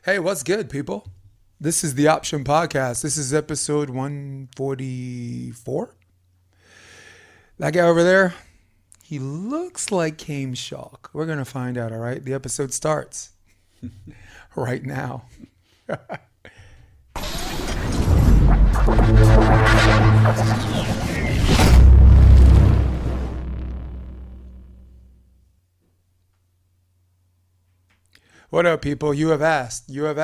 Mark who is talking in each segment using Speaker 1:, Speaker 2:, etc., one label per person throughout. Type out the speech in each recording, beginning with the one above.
Speaker 1: Hey, what's good, people? This is the Option Podcast. This is episode 144. That guy over there, he looks like Chaim Schalk. We're going to find out, all right? The episode starts right now. What up, people? You have asked, and you have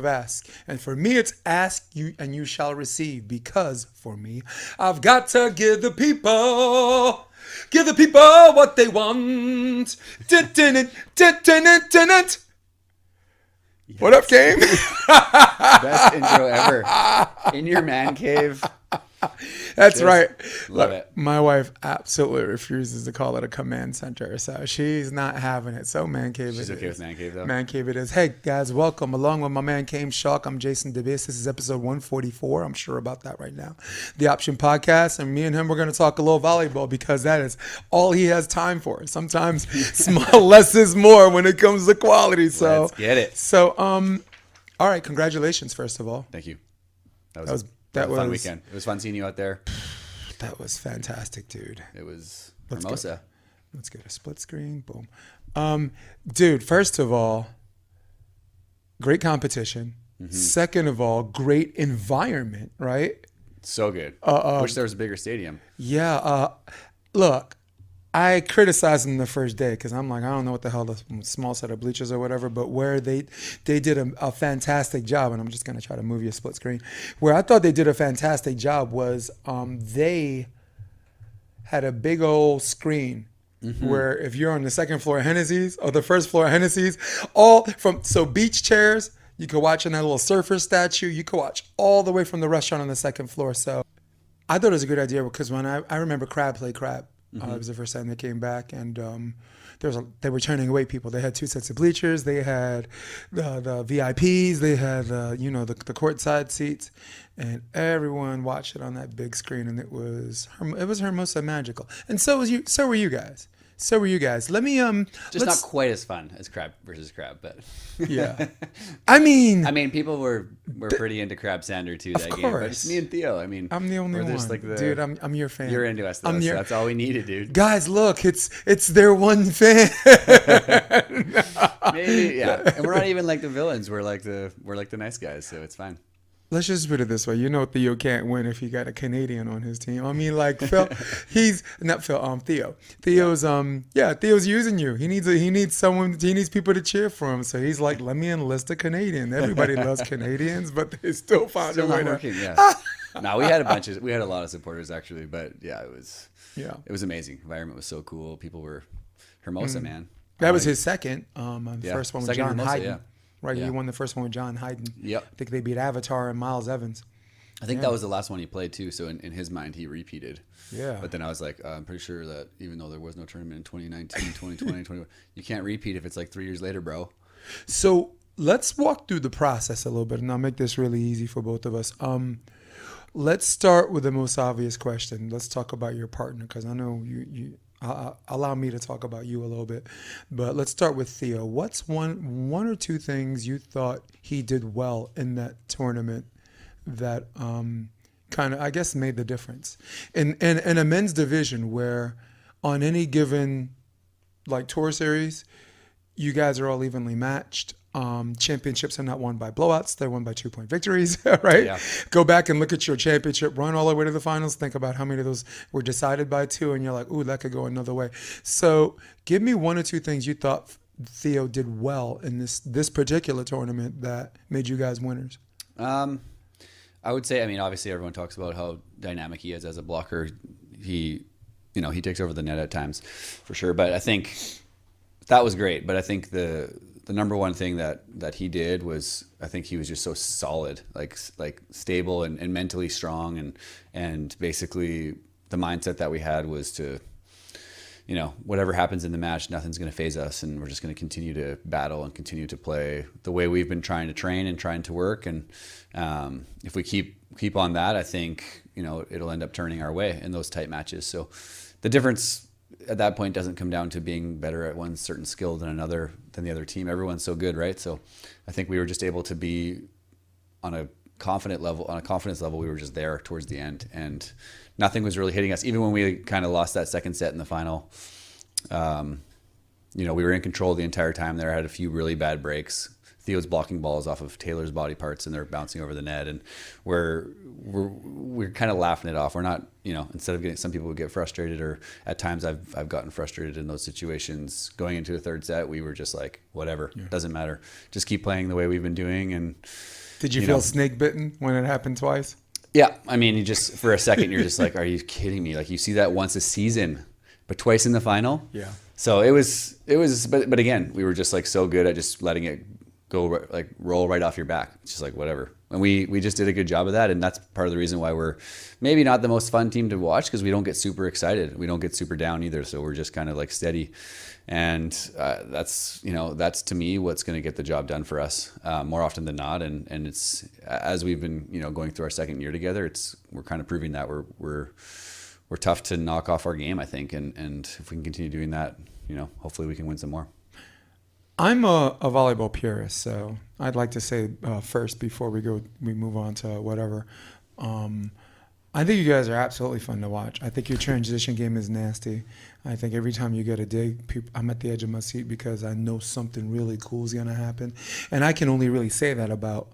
Speaker 1: asked. And for me, it's ask you and you shall receive. Because for me, I've got to give the people what they want. What up, Chaim?
Speaker 2: Best intro ever. In your man cave.
Speaker 1: That's
Speaker 2: Just
Speaker 1: right.
Speaker 2: love
Speaker 1: Look,
Speaker 2: it.
Speaker 1: My wife absolutely refuses to call it a command center, so she's not having it. So man cave
Speaker 2: She's
Speaker 1: it
Speaker 2: okay
Speaker 1: is.
Speaker 2: with man cave though.
Speaker 1: Man cave it is. Hey guys, welcome along with my man Chaim Schalk. I'm Jason DeBase. This is episode 144. I'm sure about that right now. The Option Podcast, and me and him, we're going to talk a little volleyball because that is all he has time for. Sometimes less is more when it comes to quality. So
Speaker 2: Let's get it.
Speaker 1: So all right, congratulations first of all.
Speaker 2: Thank you.
Speaker 1: That
Speaker 2: That was a fun weekend. It was fun seeing you out there.
Speaker 1: That was fantastic, dude.
Speaker 2: It was
Speaker 1: Let's
Speaker 2: Hermosa.
Speaker 1: Let's get a split screen. Boom. Dude, first of all, great competition.
Speaker 2: Mm-hmm.
Speaker 1: Second of all, great environment, right?
Speaker 2: So good. Wish there was a bigger stadium.
Speaker 1: Yeah. Look, I criticized them the first day because I'm like, I don't know what the hell the small set of bleachers or whatever, but where they did a fantastic job, and I'm just going to try to move you a split screen. Where I thought they did a fantastic job was they had a big old screen where if you're on the second floor of Hennessy's or the first floor of Hennessy's, so beach chairs, you could watch in that little surfer statue, you could watch all the way from the restaurant on the second floor. So I thought it was a good idea because when I remember Crab played Crab. It was the first time they came back, and they were turning away people. They had two sets of bleachers. They had the VIPs. They had the courtside seats, and everyone watched it on that big screen, and it was Hermosa magical. And so were you guys. Let me
Speaker 2: Just not quite as fun as crab versus crab, but
Speaker 1: yeah. I mean,
Speaker 2: people were pretty into crab sander too that game. But it's me and Theo. I mean,
Speaker 1: I'm the only one, dude. I'm your fan.
Speaker 2: You're into us though, so that's all we needed, dude.
Speaker 1: Guys, look, it's their one fan.
Speaker 2: Maybe, yeah. And we're not even like the villains. We're like the nice guys, so it's fine.
Speaker 1: Let's just put it this way. You know Theo can't win if he got a Canadian on his team. I mean, like Phil, Theo. Theo's using you. He needs people to cheer for him. So he's like, let me enlist a Canadian. Everybody loves Canadians, but they still find a way
Speaker 2: not working, yeah. No, we had a lot of supporters actually, but yeah, it was amazing. Environment was so cool. People were Hermosa, man.
Speaker 1: That was his second. First one with
Speaker 2: Second
Speaker 1: John
Speaker 2: Hermosa,
Speaker 1: Hyden.
Speaker 2: yeah.
Speaker 1: Right,
Speaker 2: Yeah.
Speaker 1: He won the first one with John Hyden.
Speaker 2: Yep.
Speaker 1: I think they beat Avatar and Miles Evans.
Speaker 2: I think that was the last one he played too. So in his mind, he repeated.
Speaker 1: Yeah.
Speaker 2: But then I was like, I'm pretty sure that even though there was no tournament in 2019, 2020, 2021, you can't repeat if it's like 3 years later, bro.
Speaker 1: So let's walk through the process a little bit, and I'll make this really easy for both of us. Let's start with the most obvious question. Let's talk about your partner, because I know you allow me to talk about you a little bit, but let's start with Theo. What's one or two things you thought he did well in that tournament that kind of, I guess, made the difference in a men's division where on any given like tour series, you guys are all evenly matched. Championships are not won by blowouts. They're won by 2-point victories, right?
Speaker 2: Yeah.
Speaker 1: Go back and look at your championship run all the way to the finals. Think about how many of those were decided by 2, and you're like, ooh, that could go another way. So give me one or two things you thought Theo did well in this particular tournament that made you guys winners.
Speaker 2: I would say, I mean, obviously everyone talks about how dynamic he is as a blocker. He takes over the net at times for sure. But I think that was great. But I think the number one thing that he did was, I think he was just so solid, like stable and mentally strong, and basically the mindset that we had was to, whatever happens in the match, nothing's going to faze us, and we're just going to continue to battle and continue to play the way we've been trying to train and trying to work. And if we keep on that, I think it'll end up turning our way in those tight matches. So the difference at that point, it doesn't come down to being better at one certain skill than the other team. Everyone's so good, right? So I think we were just able to be on a confidence level. We were just there towards the end, and nothing was really hitting us. Even when we kind of lost that second set in the final, we were in control the entire time there. I had a few really bad breaks. Theo's blocking balls off of Taylor's body parts, and they're bouncing over the net, and we're kind of laughing it off. We're not, instead of getting, some people would get frustrated, or at times I've gotten frustrated in those situations. Going into a third set, we were just like, whatever, doesn't matter. Just keep playing the way we've been doing. And
Speaker 1: did you feel snake bitten when it happened twice?
Speaker 2: Yeah, I mean, you just, for a second, you're just like, are you kidding me? Like, you see that once a season, but twice in the final.
Speaker 1: Yeah.
Speaker 2: So it was, but again, we were just like so good at just letting it go, like roll right off your back. It's just like, whatever. And we just did a good job of that. And that's part of the reason why we're maybe not the most fun team to watch, because we don't get super excited. We don't get super down either. So we're just kind of like steady. And that's to me what's going to get the job done for us more often than not. And it's, as we've been, going through our second year together, we're kind of proving that we're tough to knock off our game, I think. And if we can continue doing that, hopefully we can win some more.
Speaker 1: I'm a volleyball purist, so I'd like to say first, before we move on to whatever. I think you guys are absolutely fun to watch. I think your transition game is nasty. I think every time you get a dig, I'm at the edge of my seat because I know something really cool is going to happen. And I can only really say that about,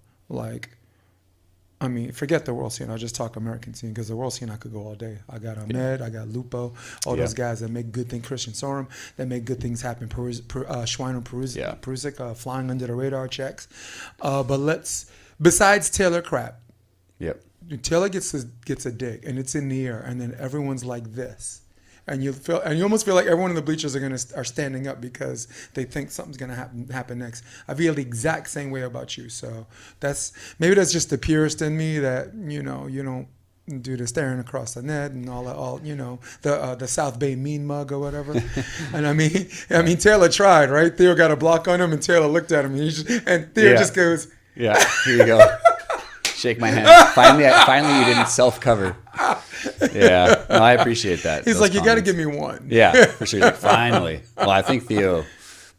Speaker 1: forget the world scene. I'll just talk American scene, because the world scene I could go all day. I got Ahmed, I got Lupo, all those guys that make good things. Christian Sorum, that make good things happen. Schweiner, Peruzic, flying under the radar checks. Besides Taylor Crap.
Speaker 2: Yep.
Speaker 1: Taylor gets a dig, and it's in the air, and then everyone's like this. And you almost feel like everyone in the bleachers are standing up because they think something's gonna happen next. I feel the exact same way about you. So that's just the purist in me, that you don't do the staring across the net and all the South Bay mean mug or whatever. And I mean Taylor tried, right? Theo got a block on him, and Taylor looked at him, and Theo just goes,
Speaker 2: "Yeah, here you go." Shake my hand. Finally, you didn't self-cover. Yeah, no, I appreciate that.
Speaker 1: He's like, you got to give me one.
Speaker 2: Yeah, for sure. Like, finally. Well, I think Theo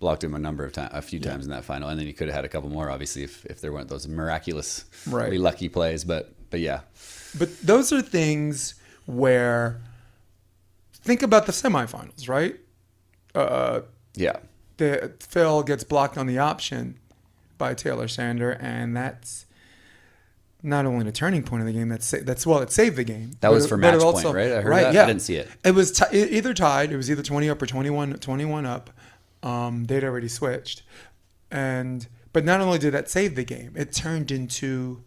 Speaker 2: blocked him a few times in that final, and then he could have had a couple more, obviously, if there weren't those miraculously lucky plays. But yeah.
Speaker 1: But those are things where, think about the semifinals, right? Phil gets blocked on the option by Taylor Sander, and that's not only the turning point of the game, it saved the game.
Speaker 2: That was for match point, right? I heard that.
Speaker 1: Yeah.
Speaker 2: I didn't see it.
Speaker 1: It was either tied. It was either 20 up or 21 up. They'd already switched. But not only did that save the game, it turned into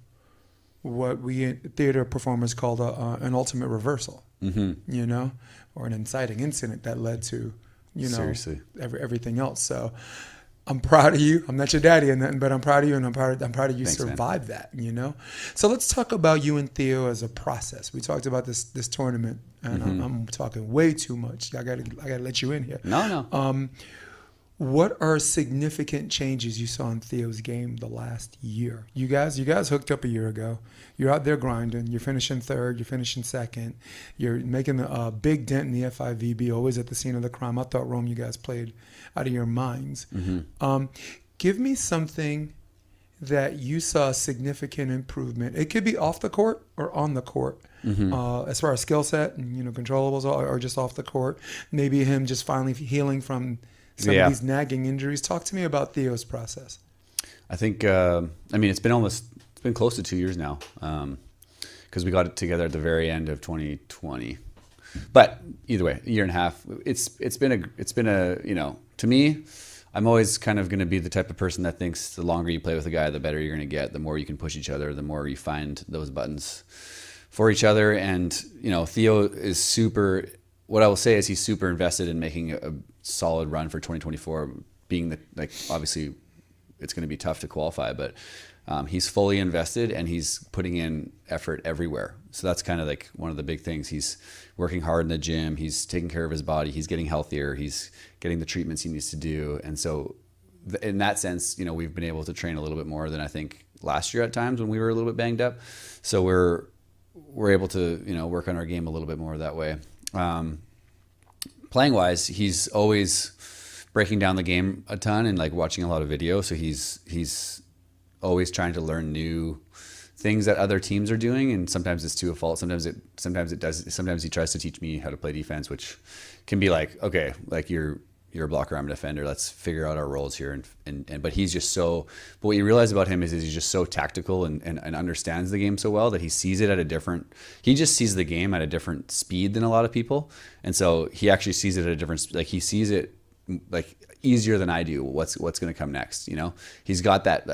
Speaker 1: what we theater performers called an ultimate reversal, or an inciting incident that led to,
Speaker 2: Seriously,
Speaker 1: everything else. So I'm proud of you. I'm not your daddy or nothing, but I'm proud of you, and I'm proud of you. Thanks, survived that, So let's talk about you and Theo as a process. We talked about this tournament, and I'm talking way too much. I gotta let you in here.
Speaker 2: No.
Speaker 1: What are significant changes you saw in Theo's game the last year? You guys hooked up a year ago. You're out there grinding. You're finishing third. You're finishing second. You're making a big dent in the FIVB, always at the scene of the crime. I thought, Rome, you guys played out of your minds. Give me something that you saw significant improvement. It could be off the court or on the court, as far as skill set and Contol-ables, or just off the court. Maybe him just finally healing from some of these nagging injuries. Talk to me about Theo's process.
Speaker 2: I think, it's been close to 2 years now, because we got it together at the very end of 2020. But either way, a year and a half. It's been a to me, I'm always kind of going to be the type of person that thinks the longer you play with a guy, the better you're going to get. The more you can push each other, the more you find those buttons for each other. And Theo is super. What I will say is he's super invested in making a solid run for 2024. Being obviously, it's going to be tough to qualify, but he's fully invested and he's putting in effort everywhere. So that's kind of like one of the big things. He's working hard in the gym. He's taking care of his body. He's getting healthier. He's getting the treatments he needs to do. And so in that sense, we've been able to train a little bit more than I think last year at times when we were a little bit banged up. So we're able to, work on our game a little bit more that way. playing wise, he's always breaking down the game a ton and like watching a lot of video. So he's always trying to learn new things that other teams are doing, and sometimes it's to a fault. Sometimes it does. Sometimes he tries to teach me how to play defense, which can be like, okay, like you're a blocker, I'm a defender. Let's figure out our roles here. But he's just so. But what you realize about him is he's just so tactical and understands the game so well that he sees it at a different. He just sees the game at a different speed than a lot of people, and so he actually sees it at a different. Like he sees it like easier than I do. What's going to come next? You know, he's got that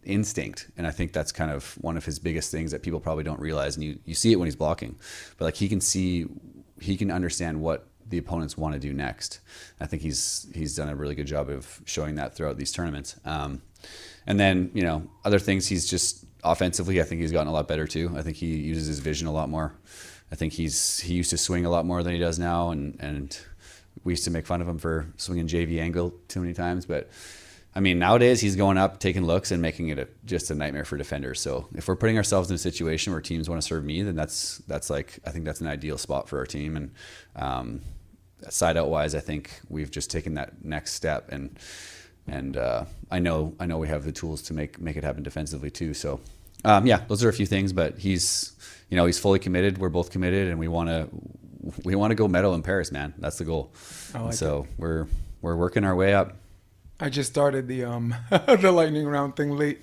Speaker 2: instinct, and I think that's kind of one of his biggest things that people probably don't realize, and you see it when he's blocking, but like he can understand what the opponents want to do next. I think he's done a really good job of showing that throughout these tournaments. And then, you know, other things, he's just offensively, I think he's gotten a lot better too. I think he uses his vision a lot more. I think he used to swing a lot more than he does now, and we used to make fun of him for swinging JV angle too many times, but I mean, nowadays he's going up, taking looks, and making it just a nightmare for defenders. So if we're putting ourselves in a situation where teams want to serve me, then that's like, I think that's an ideal spot for our team. And side out wise, I think we've just taken that next step, and I know we have the tools to make it happen defensively too. So yeah, those are a few things, but he's fully committed. We're both committed, and we want to go medal in Paris, man. That's the goal. So we're working our way up.
Speaker 1: I just started the the lightning round thing late.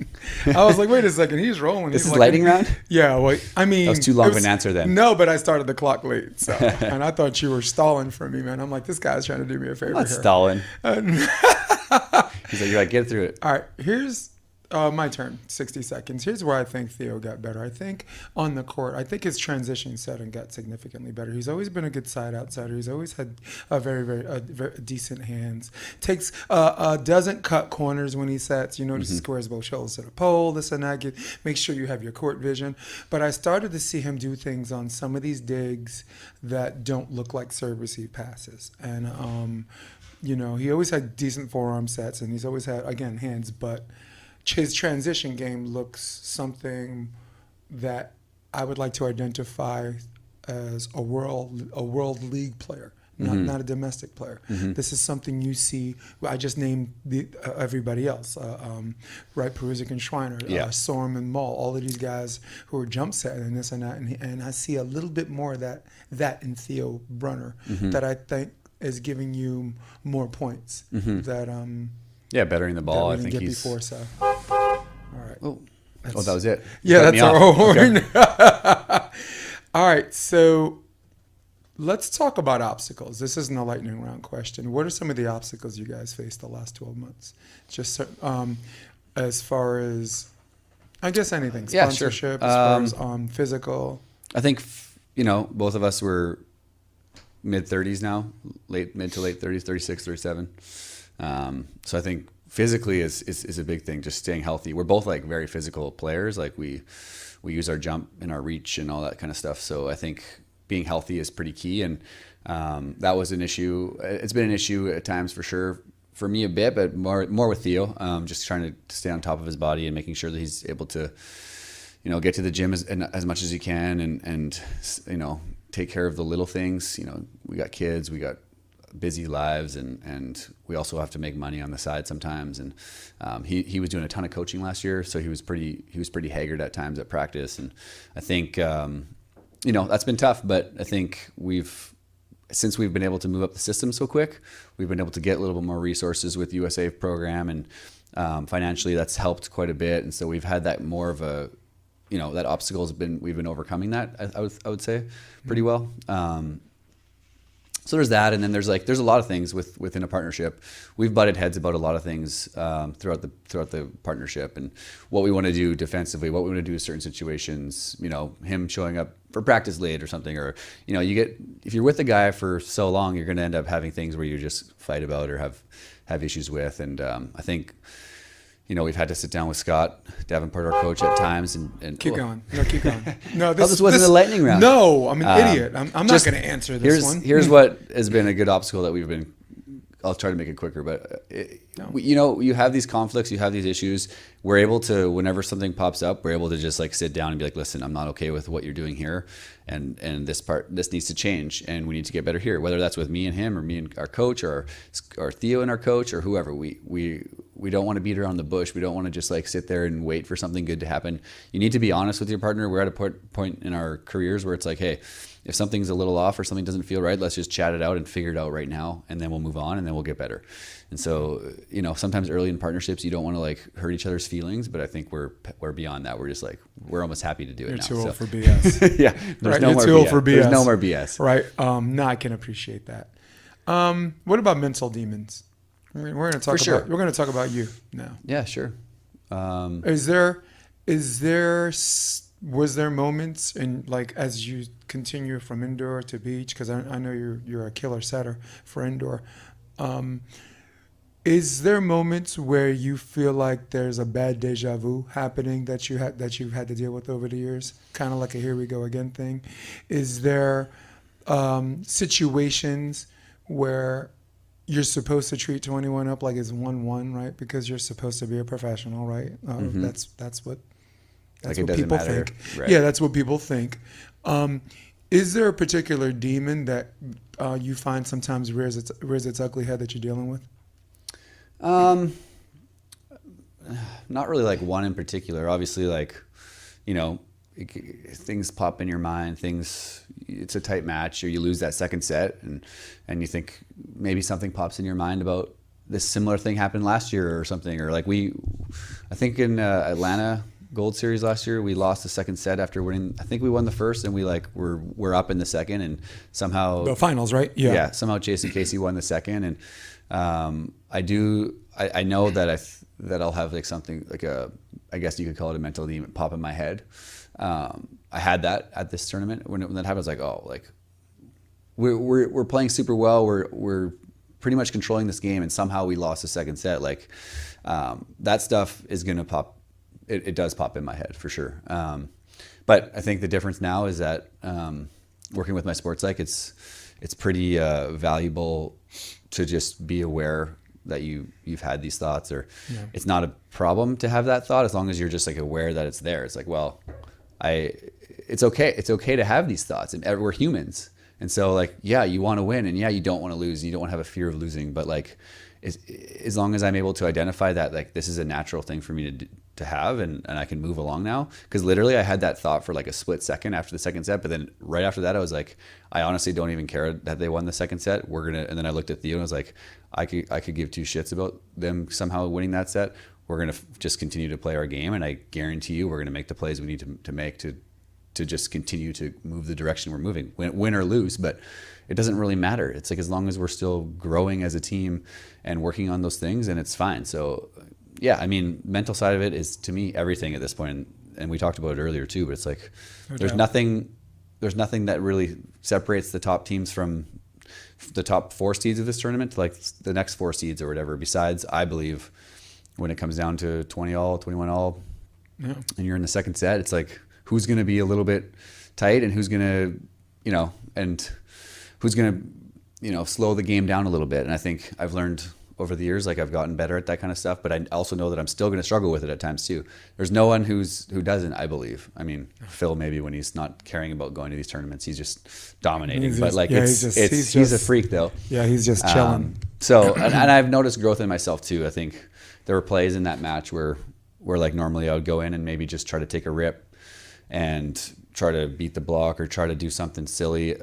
Speaker 1: I was like, wait a second, he's rolling.
Speaker 2: This
Speaker 1: he's
Speaker 2: is
Speaker 1: like,
Speaker 2: lightning round?
Speaker 1: Yeah, well, I mean,
Speaker 2: that was too long of an answer then.
Speaker 1: No, but I started the clock late, so and I thought you were stalling for me, man. I'm like, this guy's trying to do me a favor.
Speaker 2: I'm not
Speaker 1: here.
Speaker 2: stalling. He's like, you're like, get through it.
Speaker 1: All right, here's my turn. 60 seconds. Here's where I think Theo got better. I think on the court, I think his transition setting got significantly better. He's always been a good side outsider. He's always had a very decent hands. Doesn't cut corners when he sets. You notice he squares both shoulders to the pole, this and that. Make sure you have your court vision. But I started to see him do things on some of these digs that don't look like serve receive passes. And you know, he always had decent forearm sets, and he's always had, again, hands, but his transition game looks something that I would like to identify as a world league player, not a domestic player. This is something you see. I just named everybody else, right? Peruzic and Schreiner, Sorm and Mull, all of these guys who are jump setting and this and that, and I see a little bit more of that in Theo Brunner that I think is giving you more points. That
Speaker 2: bettering the ball.
Speaker 1: I
Speaker 2: think
Speaker 1: get
Speaker 2: he's
Speaker 1: before. So, all right.
Speaker 2: Oh, that was it.
Speaker 1: Yeah, that's our horn. Okay. All right, so let's talk about obstacles. This isn't a lightning round question. What are some of the obstacles you guys faced the last 12 months? Just as far as, I guess, anything. Sponsorship, as far as physical.
Speaker 2: I think, both of us were mid-30s now, mid to late 30s, 36, 37. So I think physically is a big thing, just staying healthy. We're both like very physical players. Like we use our jump and our reach and all that kind of stuff. So I think being healthy is pretty key. And that was an issue. It's been an issue at times for sure, for me a bit, but more with Theo, just trying to stay on top of his body and making sure that he's able to, get to the gym as much as he can and take care of the little things. We got kids, we got busy lives, and we also have to make money on the side sometimes. And he was doing a ton of coaching last year, so he was pretty haggard at times at practice. And I think that's been tough. But I think since we've been able to move up the system so quick, we've been able to get a little bit more resources with USA program, and financially that's helped quite a bit. And so we've had that more of a that obstacle we've been overcoming that, I would say, pretty well. So there's that, and then there's a lot of things within a partnership. We've butted heads about a lot of things throughout the partnership, and what we want to do defensively, what we want to do in certain situations. Him showing up for practice late or something, or if you're with a guy for so long, you're going to end up having things where you just fight about or have issues with. And I think we've had to sit down with Scott Davenport, our coach, at times, and
Speaker 1: keep going. No, keep going. No,
Speaker 2: this wasn't a lightning round.
Speaker 1: No, I'm an idiot. I'm not going to answer this one.
Speaker 2: Here's what has been a good obstacle that we've been I'll try to make it quicker, but you have these conflicts, you have these issues. We're able to, whenever something pops up, we're able to just like sit down and be like, listen, I'm not okay with what you're doing here. And this needs to change, and we need to get better here. Whether that's with me and him, or me and our coach, or Theo and our coach, or whoever. We don't want to beat around the bush. We don't want to just like sit there and wait for something good to happen. You need to be honest with your partner. We're at a point in our careers where it's like, hey, if something's a little off or something doesn't feel right, let's just chat it out and figure it out right now, and then we'll move on, and then we'll get better. And so, sometimes early in partnerships, you don't want to like hurt each other's feelings, but I think we're beyond that. We're just like, we're almost happy to do it now.
Speaker 1: You're too old for BS.
Speaker 2: Yeah,
Speaker 1: there's no more BS.
Speaker 2: There's no more BS.
Speaker 1: Right. No, I can appreciate that. What about mental demons? We're going to talk about. We're going to talk about you now.
Speaker 2: Yeah, sure.
Speaker 1: Was there moments in like as you continue from indoor to beach? Because I know you're a killer setter for indoor. Is there moments where you feel like there's a bad deja vu happening that you've had to deal with over the years, kind of like a here we go again thing? Is there situations where you're supposed to treat 21 up like it's 1-1, right? Because you're supposed to be a professional, right? That's what people think.
Speaker 2: Right.
Speaker 1: Yeah, that's what people think. Is there a particular demon that you find sometimes rears its ugly head that you're dealing with?
Speaker 2: Not really like one in particular. Obviously, like, things pop in your mind. It's a tight match, or you lose that second set, and you think maybe something pops in your mind about this similar thing happened last year or something, or like I think in Atlanta Gold Series last year, we lost the second set after winning. I think we won the first, and we're up in the second, and somehow
Speaker 1: the finals, right? Yeah.
Speaker 2: Somehow Jason Casey won the second, and I know that I'll have like something like I guess you could call it a mental demon pop in my head. I had that at this tournament when that happened. I was like, oh, like we're playing super well. We're pretty much controlling this game, and somehow we lost the second set. Like that stuff is gonna pop. It does pop in my head for sure. But I think the difference now is that working with my sports psych, it's pretty valuable to just be aware that you've had these thoughts, or it's not a problem to have that thought as long as you're just like aware that it's there. It's like, well, it's okay. It's okay to have these thoughts, and we're humans. And so like, yeah, you want to win, and yeah, you don't want to lose, and you don't want to have a fear of losing, but like, as long as I'm able to identify that, like, this is a natural thing for me to have, and I can move along now. Because literally I had that thought for like a split second after the second set, but then right after that I was like, I honestly don't even care that they won the second set. And then I looked at Theo and I was like, I could give two shits about them somehow winning that set. We're going to just continue to play our game, and I guarantee you we're going to make the plays we need to make to just continue to move the direction we're moving, win or lose. But it doesn't really matter. It's like, as long as we're still growing as a team and working on those things, and it's fine. So yeah, I mean, mental side of it is to me everything at this point. And we talked about it earlier too, but it's like, there's nothing that really separates the top teams from the top 4 seeds of this tournament to like the next 4 seeds or whatever. Besides, I believe when it comes down to 20-all, 21-all, and you're in the second set, it's like, who's going to be a little bit tight, and who's going to, slow the game down a little bit. And I think I've learned over the years, like, I've gotten better at that kind of stuff, but I also know that I'm still going to struggle with it at times too. There's no one who doesn't, I believe. I mean, Phil, maybe when he's not caring about going to these tournaments, he's just dominating. He's a freak though.
Speaker 1: Yeah, he's just chilling.
Speaker 2: And I've noticed growth in myself too. I think there were plays in that match where like normally I would go in and maybe just try to take a rip and try to beat the block or try to do something silly,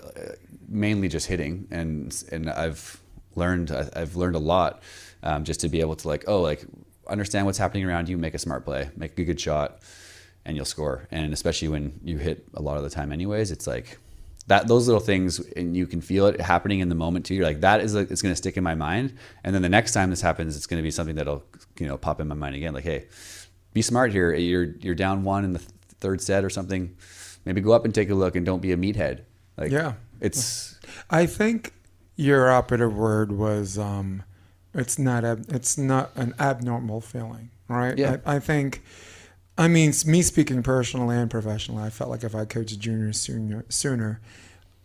Speaker 2: mainly just hitting. And I've learned a lot, just to be able to like understand what's happening around you, make a smart play, make a good shot, and you'll score. And especially when you hit a lot of the time anyways, it's like that, those little things, and you can feel it happening in the moment too. You're like, that is it's going to stick in my mind. And then the next time this happens, it's going to be something that'll, pop in my mind again. Like, hey, be smart here. You're down 1 in the third set or something. Maybe go up and take a look, and don't be a meathead. Like, yeah,
Speaker 1: I think your operative word was it's not an abnormal feeling, right?
Speaker 2: Yeah.
Speaker 1: I mean, me speaking personally and professionally, I felt like if I coached juniors sooner,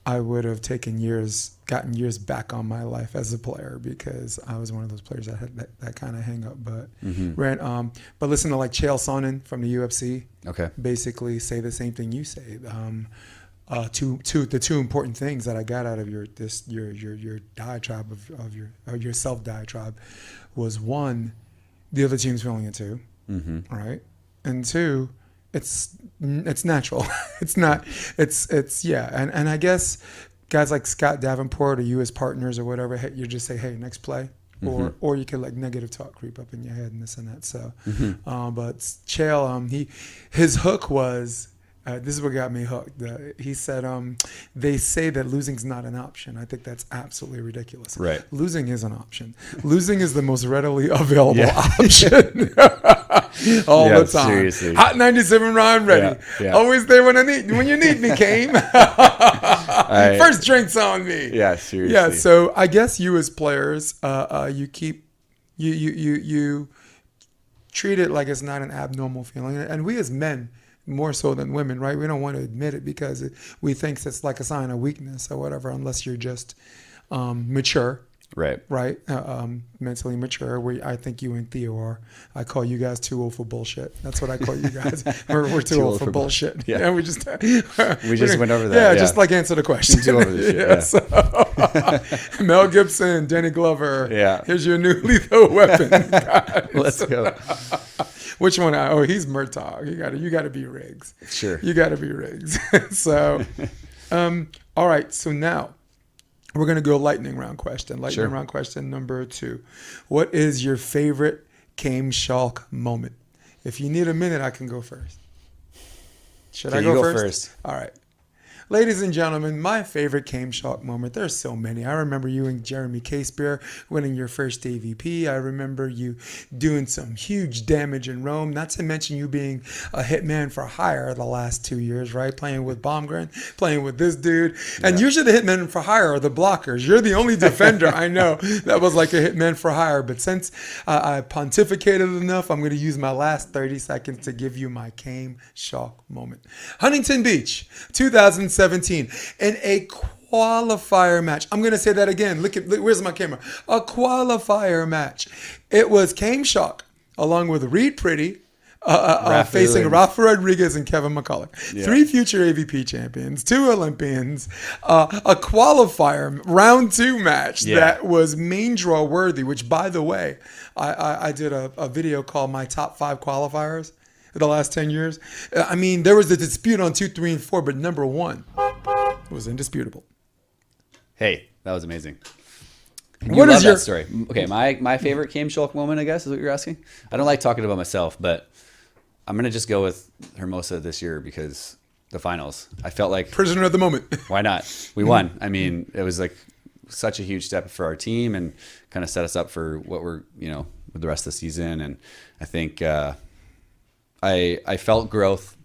Speaker 1: I would have gotten years back on my life as a player, because I was one of those players that had that kind of hang up. But but listen to like Chael Sonnen from the UFC.
Speaker 2: Okay.
Speaker 1: Basically say the same thing you say. The two important things that I got out of your diatribe of your self diatribe was, one, the other team's feeling it too, right? And two, it's natural. And I guess guys like Scott Davenport or you as partners or whatever, you just say, hey, next play. Or you could like negative talk creep up in your head and this and that. So, but Chael, his hook was, this is what got me hooked. He said, they say that losing's not an option. I think that's absolutely ridiculous.
Speaker 2: Right.
Speaker 1: Losing is an option. Losing is the most readily available option. All the time.
Speaker 2: Seriously.
Speaker 1: Hot 97 Ron ready.
Speaker 2: Yeah.
Speaker 1: Always there when you need me, Came. First drinks on me.
Speaker 2: Yeah, seriously.
Speaker 1: Yeah, so I guess you as players, you treat it like it's not an abnormal feeling. And we as men, more so than women, right? We don't want to admit it because we think it's like a sign of weakness or whatever, unless you're just mature. Right. Mentally mature. I think you and Theo are. I call you guys too old for bullshit. That's what I call you guys. We're too old for bullshit.
Speaker 2: Yeah.
Speaker 1: And we just went
Speaker 2: over that.
Speaker 1: Yeah, just like answer the question.
Speaker 2: Too over this shit.
Speaker 1: So, Mel Gibson, Danny Glover.
Speaker 2: Yeah.
Speaker 1: Here's your new lethal weapon, guys.
Speaker 2: Let's go.
Speaker 1: Which one? Oh, he's Murtaugh. You got to be Riggs.
Speaker 2: Sure.
Speaker 1: You got to be Riggs. So, all right. So now we're going to go lightning round question. Round question number 2. What is your favorite Chaim Schalk moment? If you need a minute, I can go first. Should I go first? All right. Ladies and gentlemen, my favorite Chaim Schalk moment. There's so many. I remember you and Jeremy Casebeer winning your first AVP. I remember you doing some huge damage in Rome. Not to mention you being a hitman for hire the last 2 years, right? Playing with Baumgren, playing with this dude. And usually the hitmen for hire are the blockers. You're the only defender I know that was like a hitman for hire. But since I pontificated enough, I'm going to use my last 30 seconds to give you my Chaim Schalk moment. Huntington Beach, 2017, in a qualifier match. I'm going to say that again. Look, where's my camera? A qualifier match. It was Chaim Schalk along with Reed Pretty facing Rafa Rodriguez and Kevin McCulloch. 3 future AVP champions, 2 Olympians, a qualifier round 2 match that was main draw worthy, which, by the way, I did a video called My Top 5 Qualifiers the last 10 years. I mean, there was a dispute on 2, 3, and 4, but number 1 was indisputable.
Speaker 2: Hey, that was amazing.
Speaker 1: What is your
Speaker 2: story? Okay, my favorite Chaim Schalk moment, I guess, is what you're asking. I don't like talking about myself, but I'm gonna just go with Hermosa this year because the finals. I felt like
Speaker 1: prisoner of the moment.
Speaker 2: Why not? We won. I mean, it was like such a huge step for our team and kind of set us up for what we're with the rest of the season. And I think. I felt growth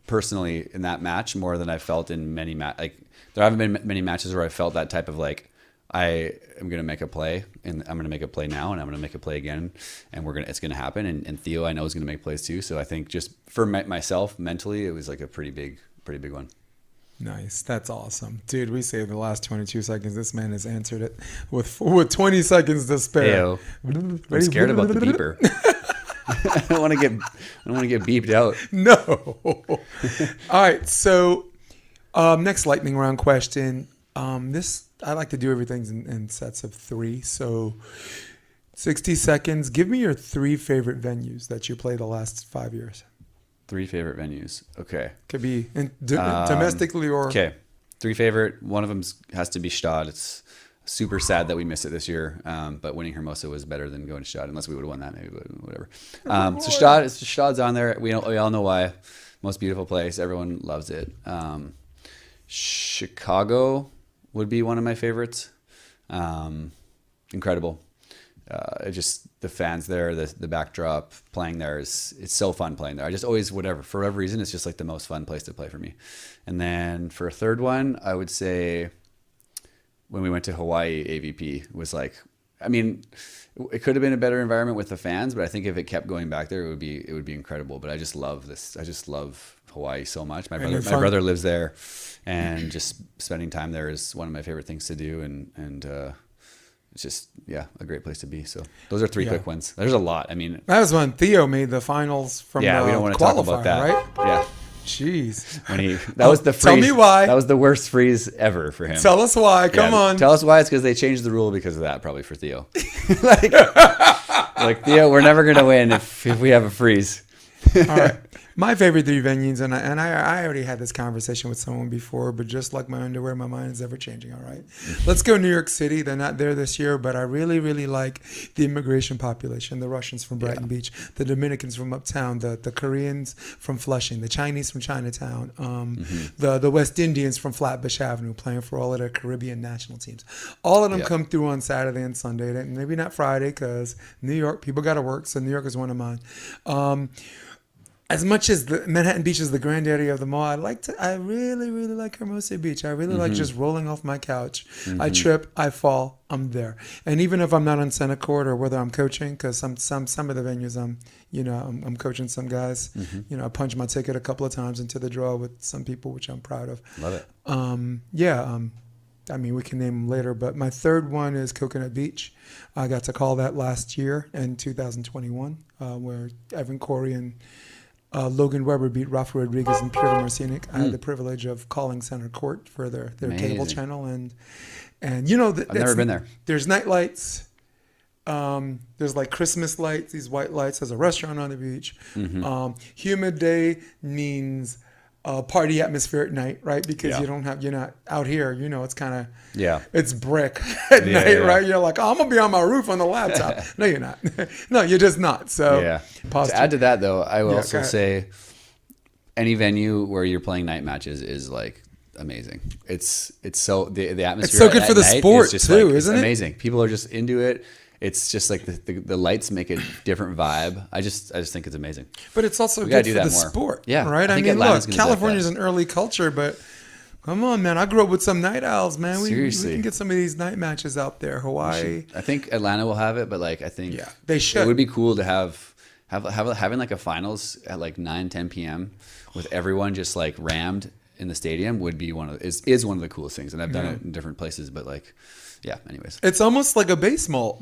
Speaker 2: personally in that match more than I felt in many there haven't been many matches where I felt that type of like I am going to make a play and I'm going to make a play now and I'm going to make a play again and it's going to happen and Theo I know is going to make plays too. So I think just for myself mentally it was like a pretty big one.
Speaker 1: Nice. That's awesome. Dude, we saved the last 22 seconds. This man has answered it with 20 seconds to spare.
Speaker 2: I'm scared about the beeper. I don't want to get beeped out.
Speaker 1: No. All right. So, next lightning round question. I like to do everything in sets of 3. So, 60 seconds. Give me your 3 favorite venues that you played the last 5 years.
Speaker 2: 3 favorite venues. Okay.
Speaker 1: Could be domestically or.
Speaker 2: Okay. 3 favorite. One of them has to be Stad. It's super sad that we missed it this year, but winning Hermosa was better than going to Stad, unless we would have won that maybe, but whatever. So Stad's on there. We all know why. Most beautiful place. Everyone loves it. Chicago would be one of my favorites. Incredible. Just the fans there, the backdrop, playing there it's so fun playing there. I just always, for whatever reason, it's just like the most fun place to play for me. And then for a third one, I would say when we went to Hawaii, AVP was like, I mean, it could have been a better environment with the fans, but I think if it kept going back there, it would be incredible. But I just love this. I just love Hawaii so much. My
Speaker 1: And
Speaker 2: brother lives there, and just spending time there is one of my favorite things to do. And it's just, a great place to be. So those are 3 quick ones. There's a lot. I mean,
Speaker 1: that was when Theo made the finals from
Speaker 2: we
Speaker 1: the
Speaker 2: don't want to talk about
Speaker 1: qualifier,
Speaker 2: that.
Speaker 1: right?
Speaker 2: Yeah.
Speaker 1: Jeez.
Speaker 2: That was the freeze.
Speaker 1: Tell me why.
Speaker 2: That was the worst freeze ever for him.
Speaker 1: Tell us why. Come on.
Speaker 2: Tell us why. It's because they changed the rule because of that, probably for Theo. like Theo, we're never going to win if we have a freeze.
Speaker 1: All right. My favorite 3 venues, and I already had this conversation with someone before, but just like my underwear, my mind is ever changing. All right. Let's go New York City. They're not there this year, but I really, really like the immigration population, the Russians from Brighton Beach, the Dominicans from Uptown, the Koreans from Flushing, the Chinese from Chinatown, the West Indians from Flatbush Avenue playing for all of their Caribbean national teams. All of them come through on Saturday and Sunday. Maybe not Friday because New York, people got to work, so New York is one of mine. As much as the Manhattan Beach is the granddaddy of them all, I really, really like Hermosa Beach. I really like just rolling off my couch. I trip, I fall, I'm there. And even if I'm not on center court or whether I'm coaching, because some of the venues I'm coaching some guys. I punched my ticket a couple of times into the draw with some people, which I'm proud of.
Speaker 2: Love it.
Speaker 1: I mean, we can name them later, but my third one is Coconut Beach. I got to call that last year in 2021, where Evan Corey and Logan Weber beat Rafa Rodriguez and Pierre Marcinic. I had the privilege of calling center court for their cable channel, and
Speaker 2: I've never been there.
Speaker 1: There's night lights. There's like Christmas lights, these white lights. There's a restaurant on the beach. Humid day means party atmosphere at night, right? Because you're not out here. It's kind of it's brick at night, right? You're like, I'm gonna be on my roof on the laptop. No, you're not. No, you're just not. So
Speaker 2: to add to that, though, I will also say any venue where you're playing night matches is like amazing. It's so the atmosphere.
Speaker 1: It's so good for the sport
Speaker 2: just
Speaker 1: too,
Speaker 2: like,
Speaker 1: isn't it?
Speaker 2: Amazing. People are just into it. It's just like the lights make a different vibe. I just think it's amazing.
Speaker 1: But it's also good for the sport, right? I mean, look, California's an early culture, but come on, man. I grew up with some night owls, man. We can get some of these night matches out there. Hawaii.
Speaker 2: I think Atlanta will have it, but like I think
Speaker 1: they should.
Speaker 2: It would be cool to having like a finals at like 9-10 p.m. with everyone just like rammed in the stadium would be is one of the coolest things. And I've done it in different places, but like. Yeah. Anyways,
Speaker 1: it's almost like a baseball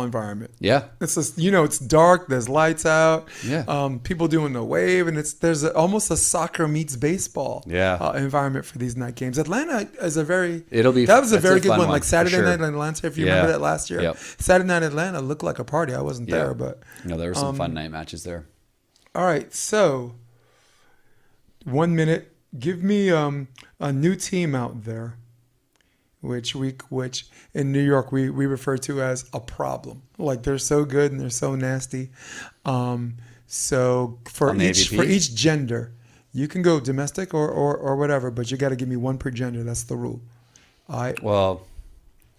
Speaker 1: environment.
Speaker 2: Yeah,
Speaker 1: it's just it's dark. There's lights out.
Speaker 2: Yeah,
Speaker 1: people doing the wave, and there's almost a soccer meets baseball. Environment for these night games. Atlanta is a very very good one. Like Saturday night in Atlanta. If you remember that last year, Saturday night in Atlanta looked like a party. I wasn't there, but
Speaker 2: there were some fun night matches there.
Speaker 1: All right, so 1 minute. Give me a new team out there. Which in New York we refer to as a problem. Like they're so good and they're so nasty. So for each gender, you can go domestic or whatever, but you got to give me one per gender. That's the rule. All right.
Speaker 2: Well,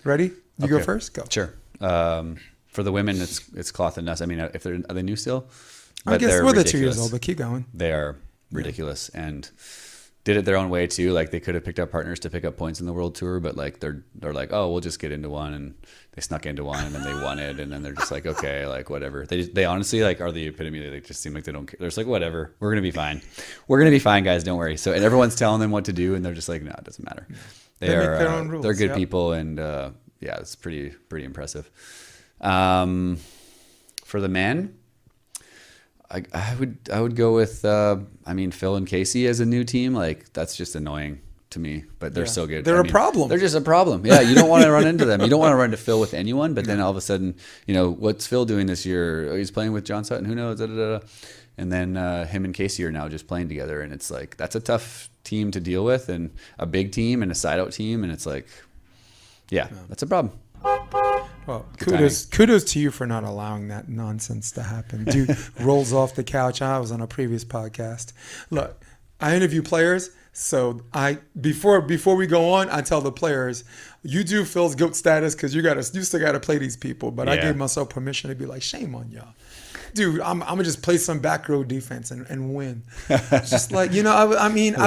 Speaker 1: ready? You go first. Go.
Speaker 2: Sure. For the women, it's Cloth and Nuts. I mean, are they new still?
Speaker 1: I guess they're 2 years old, but keep going.
Speaker 2: They are ridiculous and. Did it their own way too. Like they could have picked up partners to pick up points in the World Tour, but like they're like, oh, we'll just get into one, and they snuck into one, and then they won it, and then they're just like, okay, like whatever. They honestly like are the epitome. They just seem like they don't care. They're just like, whatever, we're gonna be fine. We're gonna be fine, guys. Don't worry. So and everyone's telling them what to do, and they're just like, no, it doesn't matter. They are
Speaker 1: make their own rules.
Speaker 2: They're good people, and it's pretty impressive. For the men. I would go with Phil and Casey as a new team. Like that's just annoying to me, but they're so good.
Speaker 1: They're a problem.
Speaker 2: They're just a problem. Yeah, you don't want to run into them. You don't want to run into Phil with anyone. But then all of a sudden, what's Phil doing this year? Oh, he's playing with John Sutton. Who knows? Da, da, da. And then him and Casey are now just playing together, and it's like that's a tough team to deal with, and a big team and a side out team, and it's like, that's a problem.
Speaker 1: Well, kudos to you for not allowing that nonsense to happen. Dude rolls off the couch. I was on a previous podcast. Look, I interview players, so before we go on, I tell the players, you do Phil's GOAT status because you still gotta play these people. But I gave myself permission to be like, shame on y'all. Dude, I'm gonna just play some back row defense and win. Just like I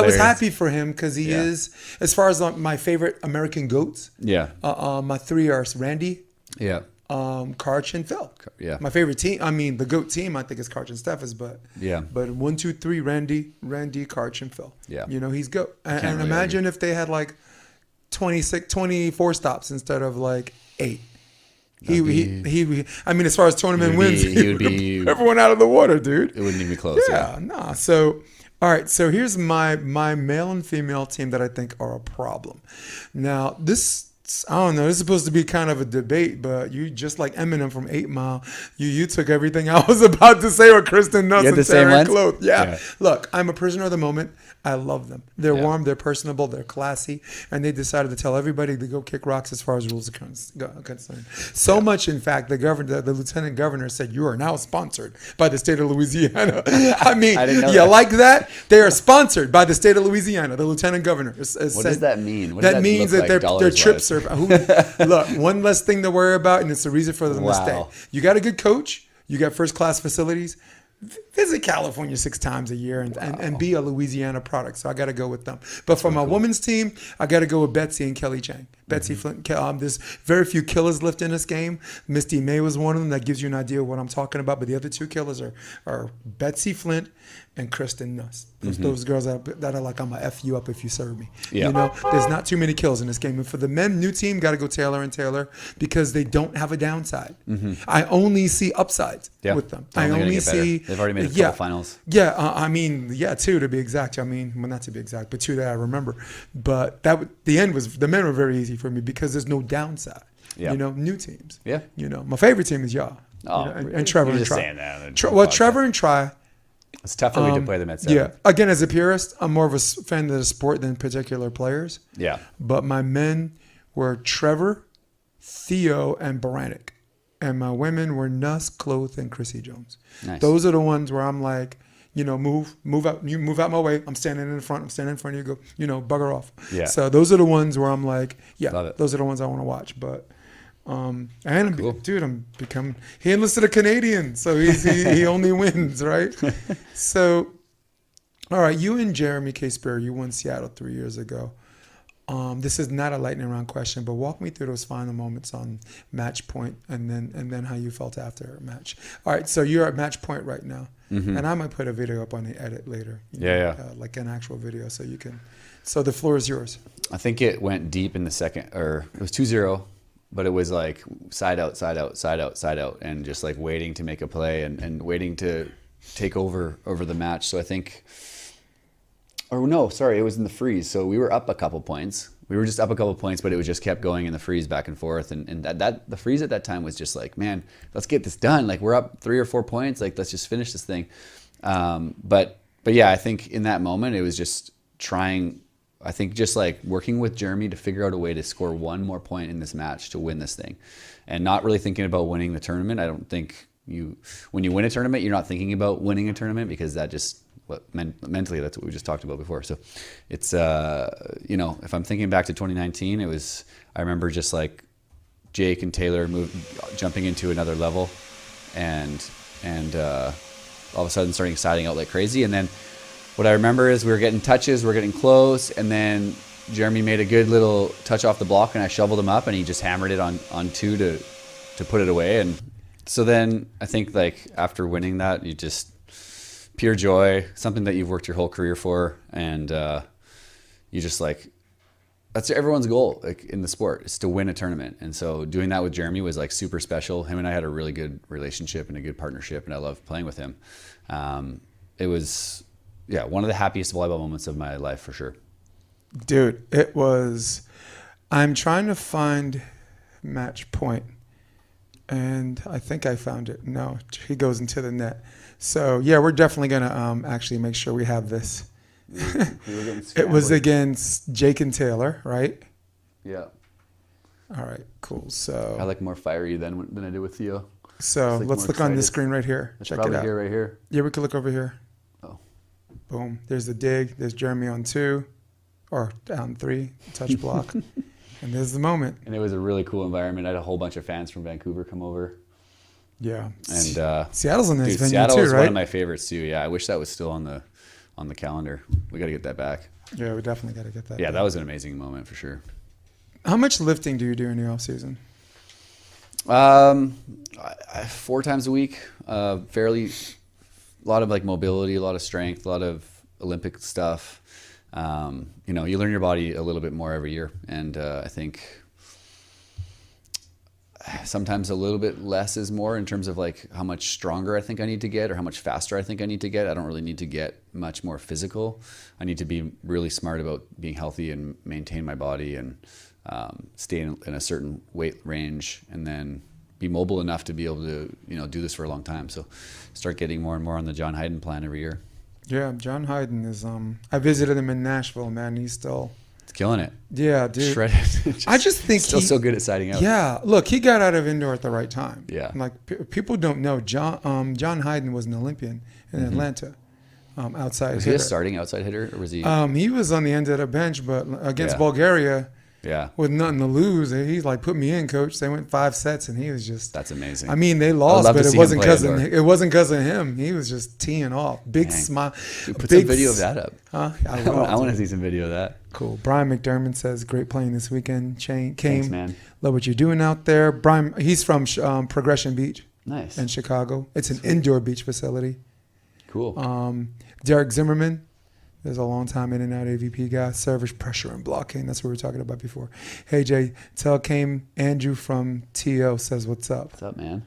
Speaker 1: was happy for him because he is, as far as my favorite American GOATs.
Speaker 2: Yeah.
Speaker 1: My 3 are Randy.
Speaker 2: Yeah.
Speaker 1: Karch and Phil.
Speaker 2: Yeah.
Speaker 1: My favorite team. I mean, the GOAT team, I think, is Karch and Steffes, but
Speaker 2: Yeah.
Speaker 1: But 1, 2, 3, Randy, Karch, and Phil.
Speaker 2: Yeah.
Speaker 1: You know, he's GOAT. And
Speaker 2: really
Speaker 1: imagine if they had like 24 stops instead of like 8. I mean, as far as tournament wins,
Speaker 2: he would be
Speaker 1: everyone out of the water, dude.
Speaker 2: It wouldn't even be close.
Speaker 1: Yeah, nah. So, all right. So here's my male and female team that I think are a problem. Now, I don't know. This is supposed to be kind of a debate, but you just like Eminem from 8 Mile. You took everything I was about to say with Kristen Nuss and Sarah Cloth. Yeah. Look, I'm a prisoner of the moment. I love them. They're warm, they're personable, they're classy, and they decided to tell everybody to go kick rocks as far as rules are concerned. So much, in fact, the lieutenant governor said, "You are now sponsored by the state of Louisiana." I mean, like that? They are sponsored by the state of Louisiana. The lieutenant governor
Speaker 2: what does that mean?
Speaker 1: That means that their trips are. Look, one less thing to worry about, and it's the reason for them to stay. You got a good coach. You got first class facilities. Visit California 6 times a year and be a Louisiana product. So I got to go with them. But for my women's team, I got to go with Betsy and Kelly Chang. Betsy Flint. There's very few killers left in this game. Misty May was one of them. That gives you an idea of what I'm talking about. But the other 2 killers are Betsy Flint and Kristen Nuss. Those girls that are like, I'm going to F you up if you serve me.
Speaker 2: Yeah.
Speaker 1: You know, there's not too many kills in this game. And for the men, new team, got to go Taylor and Taylor because they don't have a downside. I only see upsides with them. I only see...
Speaker 2: They've already made a couple finals.
Speaker 1: Yeah, I mean, 2 to be exact. I mean, well, not to be exact, but 2 that I remember. But the men were very easy for me because there's no downside.
Speaker 2: Yeah.
Speaker 1: You know, new teams.
Speaker 2: Yeah.
Speaker 1: You know, my favorite team is y'all.
Speaker 2: Oh,
Speaker 1: and Trevor
Speaker 2: you're
Speaker 1: and
Speaker 2: just
Speaker 1: Try.
Speaker 2: saying that.
Speaker 1: Trevor and Try.
Speaker 2: It's tough for me to play them at 7.
Speaker 1: Yeah. Again, as a purist, I'm more of a fan of the sport than particular players.
Speaker 2: Yeah.
Speaker 1: But my men were Trevor, Theo, and Baranek. And my women were Nuss, Cloth, and Chrissy Jones.
Speaker 2: Nice.
Speaker 1: Those are the ones where I'm like, you know, move out, you move out my way. I'm standing in front. I'm standing in front of you. Go, you know, bugger off.
Speaker 2: Yeah.
Speaker 1: So those are the ones where I'm like,
Speaker 2: Love it.
Speaker 1: those are the ones I want to watch. But, he enlisted a Canadian, so he only wins, right? So, all right, you and Jeremy Casebeer, you won Seattle 3 years ago. This is not a lightning round question, but walk me through those final moments on match point and then how you felt after a match. All right, so you're at match point right now, and I might put a video up on the edit later. Like an actual video, so you can. So the floor is yours.
Speaker 2: I think it went deep in the second, or it was 2-0, but it was like side out, side out, side out, side out, and just like waiting to make a play and waiting to take over the match. So I think. Oh, no, sorry, it was in the freeze. So we were up a couple points. We were just up a couple points, but it was just kept going in the freeze back and forth. And that the freeze at that time was just like, man, let's get this done. Like, we're up 3 or 4 points. Like, let's just finish this thing. But yeah, I think in that moment, it was just trying, I think just like working with Jeremy to figure out a way to score 1 more point in this match to win this thing. And not really thinking about winning the tournament. I don't think when you win a tournament, you're not thinking about winning a tournament because that just, mentally, that's what we just talked about before. So it's, if I'm thinking back to 2019, I remember just like Jake and Taylor jumping into another level and all of a sudden starting siding out like crazy. And then what I remember is we were getting touches, we're getting close, and then Jeremy made a good little touch off the block and I shoveled him up and he just hammered it on 2 to put it away. And so then I think like after winning that, you just, pure joy, something that you've worked your whole career for, and you just like, that's everyone's goal like in the sport, is to win a tournament. And so doing that with Jeremy was like super special. Him and I had a really good relationship and a good partnership, and I loved playing with him. It was one of the happiest volleyball moments of my life for sure.
Speaker 1: Dude, it was. I'm trying to find match point, and I think I found it. No, he goes into the net. So, yeah, we're definitely going to actually make sure we have this. It was against Jake and Taylor, right?
Speaker 2: Yeah.
Speaker 1: All right, cool. So
Speaker 2: I like more fiery than I did with Theo.
Speaker 1: So let's look on the screen right here.
Speaker 2: It's
Speaker 1: Check it out.
Speaker 2: Here, right here.
Speaker 1: Yeah, we can look over here.
Speaker 2: Oh.
Speaker 1: Boom. There's the dig. There's Jeremy on 2 or down 3, touch block. And there's the moment.
Speaker 2: And it was a really cool environment. I had a whole bunch of fans from Vancouver come over.
Speaker 1: Yeah,
Speaker 2: and
Speaker 1: Seattle's a nice venue
Speaker 2: Seattle
Speaker 1: too,
Speaker 2: is
Speaker 1: right?
Speaker 2: one of my favorites too. Yeah, I wish that was still on the calendar. We got to get that back.
Speaker 1: Yeah, we definitely got to get that.
Speaker 2: Yeah,
Speaker 1: back.
Speaker 2: That was an amazing moment for sure.
Speaker 1: How much lifting do you do in the off season?
Speaker 2: 4 times a week, a lot of like mobility, a lot of strength, a lot of Olympic stuff. You know, you learn your body a little bit more every year. And I think sometimes a little bit less is more in terms of like how much stronger I think I need to get or how much faster I think I need to get. I don't really need to get much more physical. I need to be really smart about being healthy and maintain my body and stay in a certain weight range, and then be mobile enough to be able to, you know, do this for a long time. So start getting more and more on the John Hyden plan every year.
Speaker 1: Yeah, John Hyden is. I visited him in Nashville, man. He's still
Speaker 2: killing it.
Speaker 1: Yeah, dude.
Speaker 2: Shredded.
Speaker 1: I just think
Speaker 2: still so good at siding out.
Speaker 1: Yeah, look, he got out of indoor at the right time.
Speaker 2: Yeah,
Speaker 1: like people don't know John Hyden was an Olympian in Atlanta, outside.
Speaker 2: Was
Speaker 1: hitter.
Speaker 2: he a starting outside hitter, or was he?
Speaker 1: He was on the end of the bench, but against Bulgaria.
Speaker 2: Yeah.
Speaker 1: With nothing to lose, he's like, put me in, coach. They went 5 sets, and he was just.
Speaker 2: That's amazing.
Speaker 1: I mean, they lost, but it wasn't because of him. He was just teeing off. Big smile.
Speaker 2: Put some video of that up.
Speaker 1: Huh?
Speaker 2: I want to see some video of that.
Speaker 1: Cool. Brian McDermott says, great playing this weekend. Came.
Speaker 2: Thanks, man.
Speaker 1: Love what you're doing out there. Brian, he's from Progression Beach.
Speaker 2: Nice.
Speaker 1: In Chicago. It's an indoor beach facility.
Speaker 2: Cool.
Speaker 1: Derek Zimmerman. There's a long time in and out AVP guy. Service, pressure, and blocking. That's what we were talking about before. Hey, Jay, tell Came Andrew from TO says, what's up?
Speaker 2: What's up, man?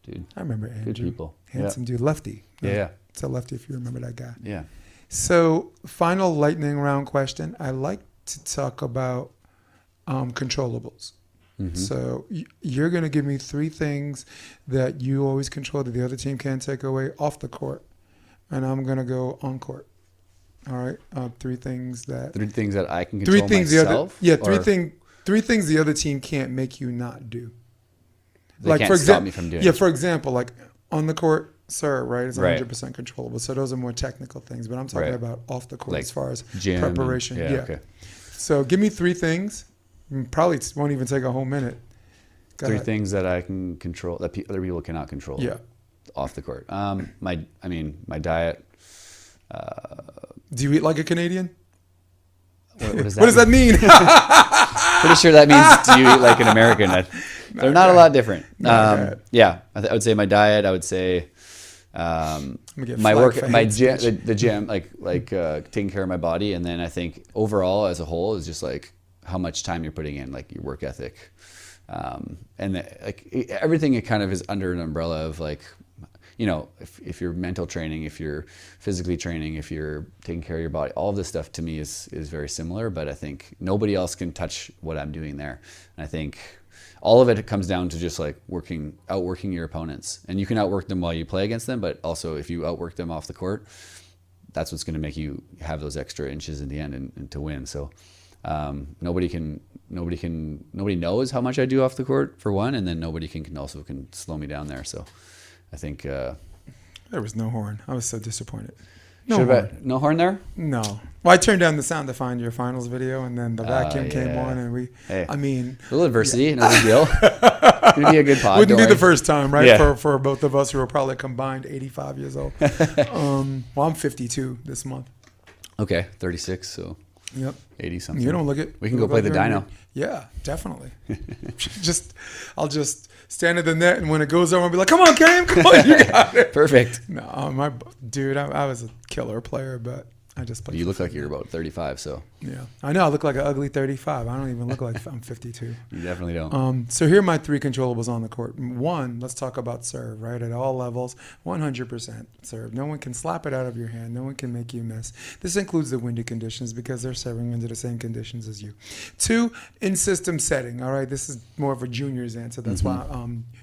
Speaker 2: Dude.
Speaker 1: I remember Andrew.
Speaker 2: Good people.
Speaker 1: Handsome dude. Lefty.
Speaker 2: Yeah.
Speaker 1: It's a lefty if you remember that guy.
Speaker 2: Yeah.
Speaker 1: So, final lightning round question. I like to talk about controllables. Mm-hmm. So, you're going to give me 3 things that you always control that the other team can't take away off the court. And I'm going to go on court. All right, 3 things that.
Speaker 2: 3 things that I can control
Speaker 1: 3 things
Speaker 2: myself.
Speaker 1: Three things the other team can't make you not do.
Speaker 2: They can't stop me from doing.
Speaker 1: Yeah, for example, like on the court, serve, right, is 100% controllable. So those are more technical things, but I'm talking about off the court, like as far as preparation.
Speaker 2: Okay.
Speaker 1: So give me 3 things. Probably won't even take a whole minute.
Speaker 2: Go 3 things that I can control that other people cannot control.
Speaker 1: Yeah.
Speaker 2: Off the court. My diet.
Speaker 1: Do you eat like a Canadian?
Speaker 2: What does that
Speaker 1: what does that mean?
Speaker 2: Pretty sure that means do you eat like an American? They're not a lot different. Yeah, I would say my diet. I would say my work, my gym, the gym, like taking care of my body, and then I think overall as a whole is just like how much time you're putting in, like your work ethic, and like everything. It kind of is under an umbrella of like. You know, if you're mental training, if you're physically training, if you're taking care of your body, all of this stuff to me is very similar, but I think nobody else can touch what I'm doing there. And I think all of it comes down to just like outworking your opponents. And you can outwork them while you play against them, but also if you outwork them off the court, that's what's going to make you have those extra inches in the end and to win. So nobody knows how much I do off the court for one, and then nobody can also slow me down there. So I think
Speaker 1: there was no horn. I was so disappointed.
Speaker 2: No horn there?
Speaker 1: No. Well, I turned down the sound to find your finals video, and then the vacuum came on, and I mean,
Speaker 2: a little adversity, no big deal. It's gonna be a good pod.
Speaker 1: Wouldn't be the first time, right? Yeah. For both of us who are probably combined 85 years old. Well, I'm 52 this month.
Speaker 2: Okay, 36. So.
Speaker 1: Yep.
Speaker 2: 80 something.
Speaker 1: You don't look it.
Speaker 2: We can go play the dyno.
Speaker 1: Yeah, definitely. I'll just stand at the net, and when it goes over, I'll be like, "Come on, Cam, come on, you got it."
Speaker 2: Perfect.
Speaker 1: No, I was a killer player, but I just played.
Speaker 2: You look like you're about 35, so.
Speaker 1: Yeah, I know. I look like an ugly 35. I don't even look like I'm 52.
Speaker 2: You definitely don't.
Speaker 1: So here are my 3 controllables on the court. 1, let's talk about serve, right? At all levels, 100% serve. No one can slap it out of your hand. No one can make you miss. This includes the windy conditions because they're serving under the same conditions as you. 2, in-system setting, all right? This is more of a junior's answer. That's why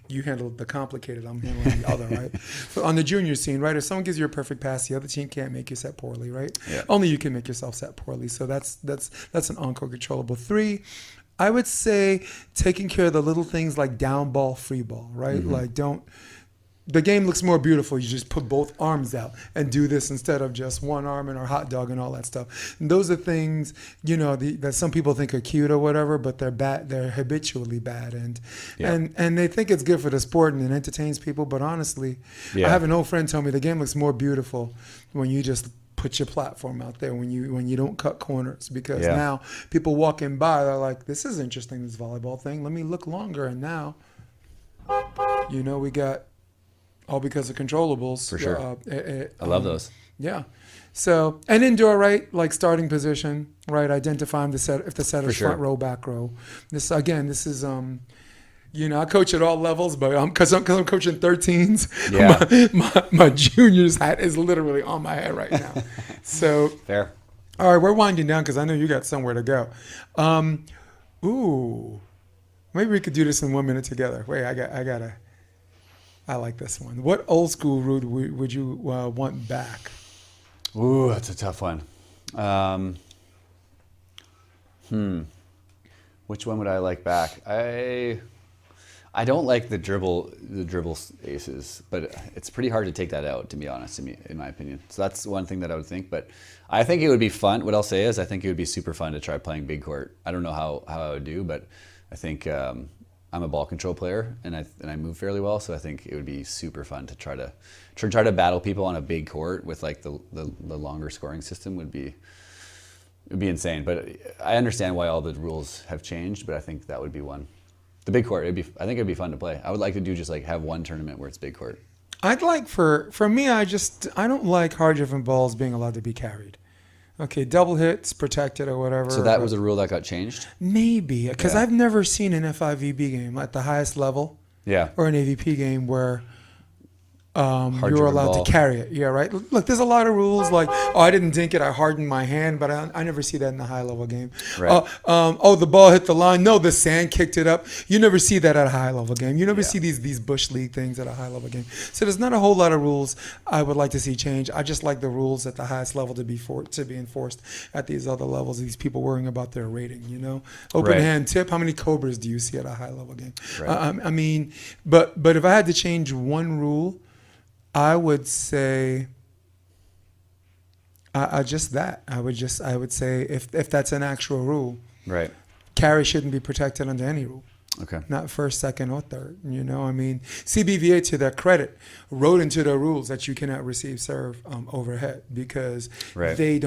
Speaker 1: you handle the complicated. I'm handling the other, right? So on the junior scene, right, if someone gives you a perfect pass, the other team can't make you set poorly, right?
Speaker 2: Yeah.
Speaker 1: Only you can make yourself set poorly. So that's an on-court controllable. 3, I would say taking care of the little things like down ball, free ball, right? Like the game looks more beautiful. You just put both arms out and do this instead of just one arm and or hot dog and all that stuff. And those are things, you know, that some people think are cute or whatever, but they're bad. They're habitually bad. And they think it's good for the sport and it entertains people. But honestly, I have an old friend tell me the game looks more beautiful when you just put your platform out there, when you don't cut corners, because now people walking by, they're like, this is interesting, this volleyball thing. Let me look longer. And now You know, we got all because of Contol-ables.
Speaker 2: For sure. I love those.
Speaker 1: Yeah. So, and indoor, right? Like starting position, right? Identifying the set, if the set is front row, back row. This is, you know, I coach at all levels, but because I'm coaching 13s, my junior's hat is literally on my head right now. So,
Speaker 2: fair.
Speaker 1: All right, we're winding down because I know you got somewhere to go. Maybe we could do this in 1 minute together. Wait, I like this one. What old school rule would you want back?
Speaker 2: Ooh, that's a tough one. Which one would I like back? I don't like the dribble aces, but it's pretty hard to take that out, to be honest, in my opinion. So that's one thing that I would think. But I think it would be fun. What I'll say is I think it would be super fun to try playing big court. I don't know how I would do, but I think I'm a ball control player and I move fairly well. So I think it would be super fun to try to battle people on a big court with like the longer scoring system would be insane. But I understand why all the rules have changed, but I think that would be one. The big court, I think it'd be fun to play. I would like to do just like have one tournament where it's big court.
Speaker 1: I'd like for me, I don't like hard driven balls being allowed to be carried. Okay, double hits, protected or whatever.
Speaker 2: So that was a rule that got changed?
Speaker 1: Maybe, because I've never seen an FIVB game at the highest level.
Speaker 2: Yeah.
Speaker 1: Or an AVP game where you're allowed to carry it. Yeah, right? Look, there's a lot of rules like, I didn't dink it, I hardened my hand, but I never see that in the high-level game.
Speaker 2: Right.
Speaker 1: The ball hit the line. No, the sand kicked it up. You never see that at a high-level game. You never see these bush league things at a high-level game. So there's not a whole lot of rules I would like to see change. I just like the rules at the highest level to be enforced at these other levels, these people worrying about their rating, you know? Open hand tip, how many Cobras do you see at a high-level game? Right. But if I had to change one rule, I would say I would say if that's an actual rule,
Speaker 2: right,
Speaker 1: carry shouldn't be protected under any rule.
Speaker 2: Okay.
Speaker 1: Not first, second, or third. You know, I mean, CBVA, to their credit, wrote into their rules that you cannot receive serve overhead because they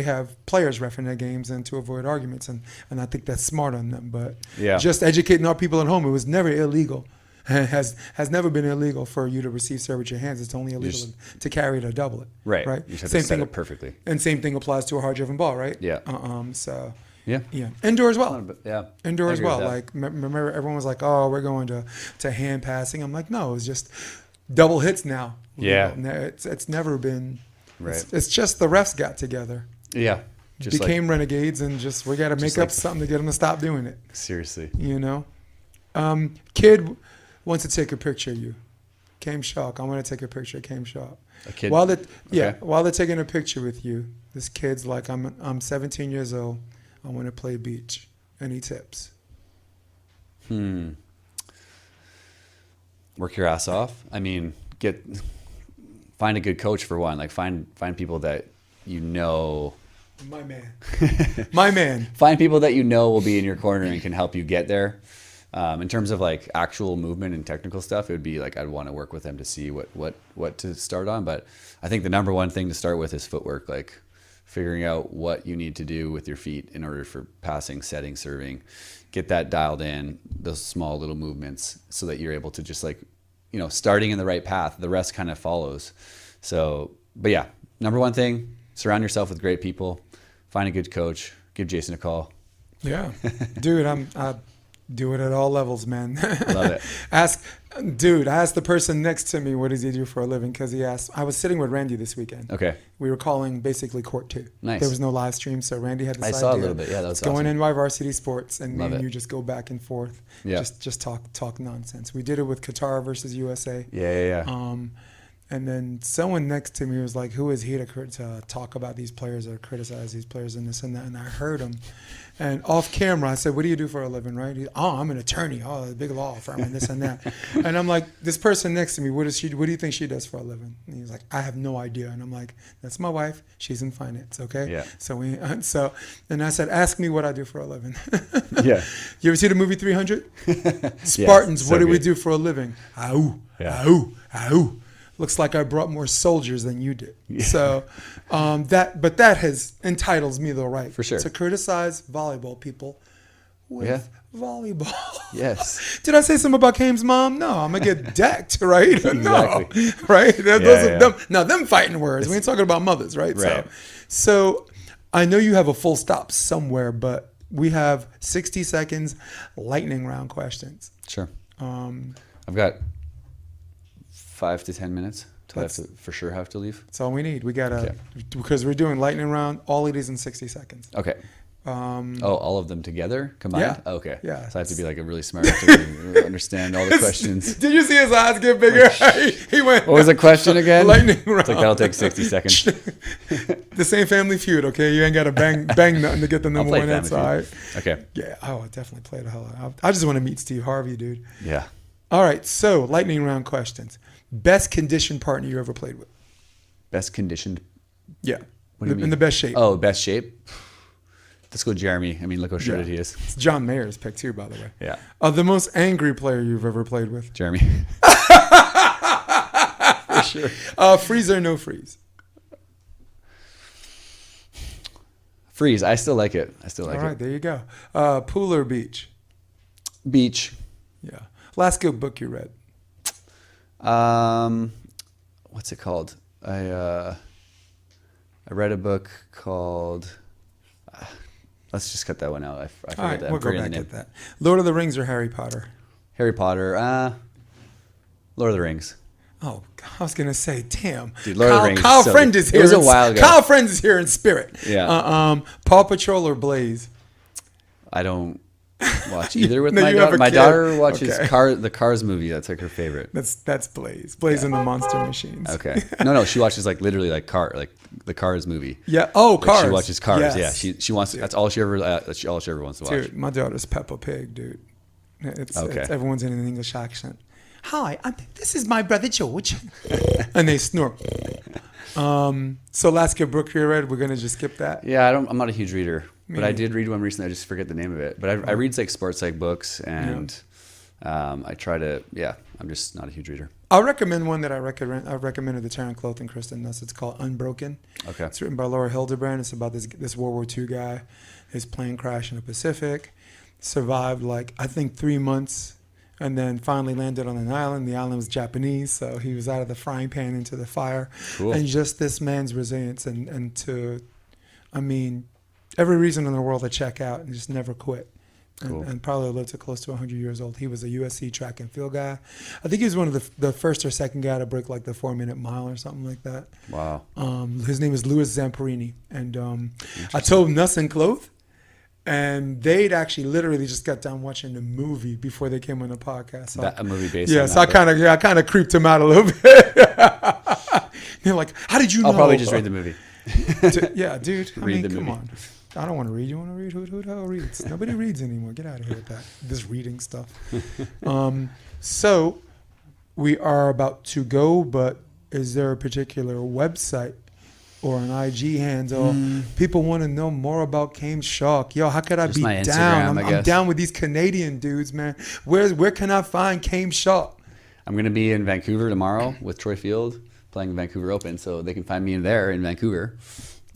Speaker 1: have players reffing their games and to avoid arguments, and I think that's smart on them. But just educating our people at home, it was never illegal. Has never been illegal for you to receive serve with your hands. It's only illegal to carry it or double it.
Speaker 2: Right.
Speaker 1: Right.
Speaker 2: You just have to set it perfectly.
Speaker 1: And same thing applies to a hard driven ball, right?
Speaker 2: Yeah.
Speaker 1: So.
Speaker 2: Yeah.
Speaker 1: Indoor as well.
Speaker 2: Yeah.
Speaker 1: Indoor as well. Like remember, everyone was like, "Oh, we're going to hand passing." I'm like, no, it's just double hits now.
Speaker 2: Yeah.
Speaker 1: It's never been.
Speaker 2: Right.
Speaker 1: It's just the refs got together.
Speaker 2: Yeah. Just
Speaker 1: became renegades and we got to make up something to get them to stop doing it.
Speaker 2: Seriously.
Speaker 1: You know, kid wants to take a picture of you. Chaim Schalk. I want to take a picture of Chaim Schalk.
Speaker 2: A kid?
Speaker 1: While they're taking a picture with you, this kid's like, I'm 17 years old. I want to play beach. Any tips?
Speaker 2: Work your ass off. I mean, find a good coach for one. Like find people that you know.
Speaker 1: My man.
Speaker 2: Find people that you know will be in your corner and can help you get there. In terms of like actual movement and technical stuff, it would be like I'd want to work with them to see what to start on. But I think the number one thing to start with is footwork, like figuring out what you need to do with your feet in order for passing, setting, serving, get that dialed in, those small little movements so that you're able to just like, you know, starting in the right path, the rest kind of follows. So, but yeah, number one thing, surround yourself with great people, find a good coach, give Jason a call.
Speaker 1: Yeah, dude, I do it at all levels, man.
Speaker 2: Love it.
Speaker 1: I asked the person next to me, what does he do for a living? Because he asked, I was sitting with Randy this weekend. Okay. We were calling basically Court 2.
Speaker 2: Nice.
Speaker 1: There was no live stream, so Randy had this idea.
Speaker 2: I saw a little bit. Yeah, that was awesome.
Speaker 1: Going in my varsity sports, and me and you just go back and forth. Yeah. Just talk nonsense. We did it with Qatar versus USA.
Speaker 2: Yeah.
Speaker 1: And then someone next to me was like, who is he to talk about these players or criticize these players and this and that? And I heard him. And off camera, I said, what do you do for a living, right? I'm an attorney. A big law firm and this and that. And I'm like, this person next to me, what do you think she does for a living? And he's like, I have no idea. And I'm like, that's my wife. She's in finance, okay? Yeah. And I said, ask me what I do for a living. Yeah. You ever see the movie 300? Spartans, what do we do for a living? Ahoo. Looks like I brought more soldiers than you did. Yeah. So that entitles me the right
Speaker 2: for sure
Speaker 1: to criticize volleyball people with volleyball.
Speaker 2: Yes.
Speaker 1: Did I say something about Kane's mom? No, I'm gonna get decked, right?
Speaker 2: Exactly.
Speaker 1: No, right? Those are them. Now, them fighting words. We ain't talking about mothers, right?
Speaker 2: Right.
Speaker 1: So I know you have a full stop somewhere, but we have 60 seconds lightning round questions.
Speaker 2: Sure. I've got 5 to 10 minutes till I for sure have to leave.
Speaker 1: That's all we need. We gotta because we're doing lightning round. All it is in 60 seconds.
Speaker 2: Okay. All of them together combined?
Speaker 1: Yeah.
Speaker 2: Okay.
Speaker 1: Yeah.
Speaker 2: So I have to be like a really smart to understand all the questions.
Speaker 1: Did you see his eyes get bigger? He went.
Speaker 2: What was the question again?
Speaker 1: Lightning round.
Speaker 2: It's like that'll take 60 seconds.
Speaker 1: The same Family Feud, okay? You ain't got to bang nothing to get the number one answer. All right?
Speaker 2: Okay.
Speaker 1: Yeah. Oh, I definitely play the hell out. I just want to meet Steve Harvey, dude.
Speaker 2: Yeah.
Speaker 1: All right. So lightning round questions. Best conditioned partner you ever played with?
Speaker 2: Best conditioned?
Speaker 1: Yeah.
Speaker 2: What do you mean?
Speaker 1: In the best shape.
Speaker 2: Oh, best shape? Let's go Jeremy. I mean, look how shredded he is.
Speaker 1: It's John Mayer's pick too, by the way.
Speaker 2: Yeah.
Speaker 1: The most angry player you've ever played with?
Speaker 2: Jeremy. For sure.
Speaker 1: Freeze or no freeze?
Speaker 2: Freeze. I still like it.
Speaker 1: All right, there you go. Pool or beach?
Speaker 2: Beach.
Speaker 1: Yeah. Last good book you read?
Speaker 2: What's it called? I read a book called... let's just cut that one out. I forget
Speaker 1: All right,
Speaker 2: that.
Speaker 1: we'll go back at that. Lord of the Rings or Harry Potter?
Speaker 2: Harry Potter. Lord of the Rings.
Speaker 1: Oh, I was gonna say, damn.
Speaker 2: Dude, Lord of the Rings.
Speaker 1: Kyle Friend is here.
Speaker 2: It was a while ago.
Speaker 1: Kyle Friend is here in spirit.
Speaker 2: Yeah.
Speaker 1: Paw Patrol or Blaze?
Speaker 2: I don't watch either with
Speaker 1: No,
Speaker 2: my
Speaker 1: you have
Speaker 2: daughter.
Speaker 1: a
Speaker 2: My
Speaker 1: kid.
Speaker 2: daughter watches
Speaker 1: Okay.
Speaker 2: the Cars movie. That's like her favorite.
Speaker 1: That's Blaze. Blaze and the Monster Machines.
Speaker 2: Okay. No, she watches like literally like the Cars movie.
Speaker 1: Yeah. Oh,
Speaker 2: Like,
Speaker 1: Cars.
Speaker 2: she watches Cars.
Speaker 1: Yes.
Speaker 2: Yeah. She wants. That's all she ever wants to watch.
Speaker 1: Dude, my daughter's Peppa Pig, dude. It's everyone's in an English accent. Hi, this is my brother George, and they snort. So last good book you read, we're gonna just skip that.
Speaker 2: Yeah, I'm not a huge reader, but I did read one recently. I just forget the name of it. But I read like sports psych books, and I try to. Yeah, I'm just not a huge reader.
Speaker 1: I'll recommend one that I recommended the Taryn Cloth and Kristen Nuss. It's called Unbroken.
Speaker 2: Okay.
Speaker 1: It's written by Laura Hildebrand. It's about this World War II guy. His plane crashed in the Pacific. Survived like I think 3 months, and then finally landed on an island. The island was Japanese, so he was out of the frying pan into the fire.
Speaker 2: Cool.
Speaker 1: And just this man's resilience and to, I mean, every reason in the world to check out and just never quit.
Speaker 2: Cool.
Speaker 1: And probably lived to close to 100 years old. He was a USC track and field guy. I think he was one of the first or second guy to break like the 4-minute mile or something like that.
Speaker 2: Wow.
Speaker 1: His name is Louis Zamperini. And I told Nuss and Cloth, and they'd actually literally just got done watching the movie before they came on the podcast. So
Speaker 2: A movie based on
Speaker 1: yeah,
Speaker 2: that
Speaker 1: so I kind of creeped him out a little bit. They're like, how did you know?
Speaker 2: I'll probably just read the movie.
Speaker 1: Yeah, dude. I mean,
Speaker 2: the
Speaker 1: come
Speaker 2: movie.
Speaker 1: on. I don't want to read. You want to read? Who the hell reads? Nobody reads anymore. Get out of here with that. This reading stuff. So we are about to go, but is there a particular website or an IG handle? People want to know more about Chaim Schalk. Yo, how could I
Speaker 2: Just
Speaker 1: be
Speaker 2: my Instagram,
Speaker 1: down?
Speaker 2: I
Speaker 1: I'm
Speaker 2: guess.
Speaker 1: down with these Canadian dudes, man. Where can I find Chaim Schalk?
Speaker 2: I'm going to be in Vancouver tomorrow with Troy Field playing the Vancouver Open, so they can find me there in Vancouver.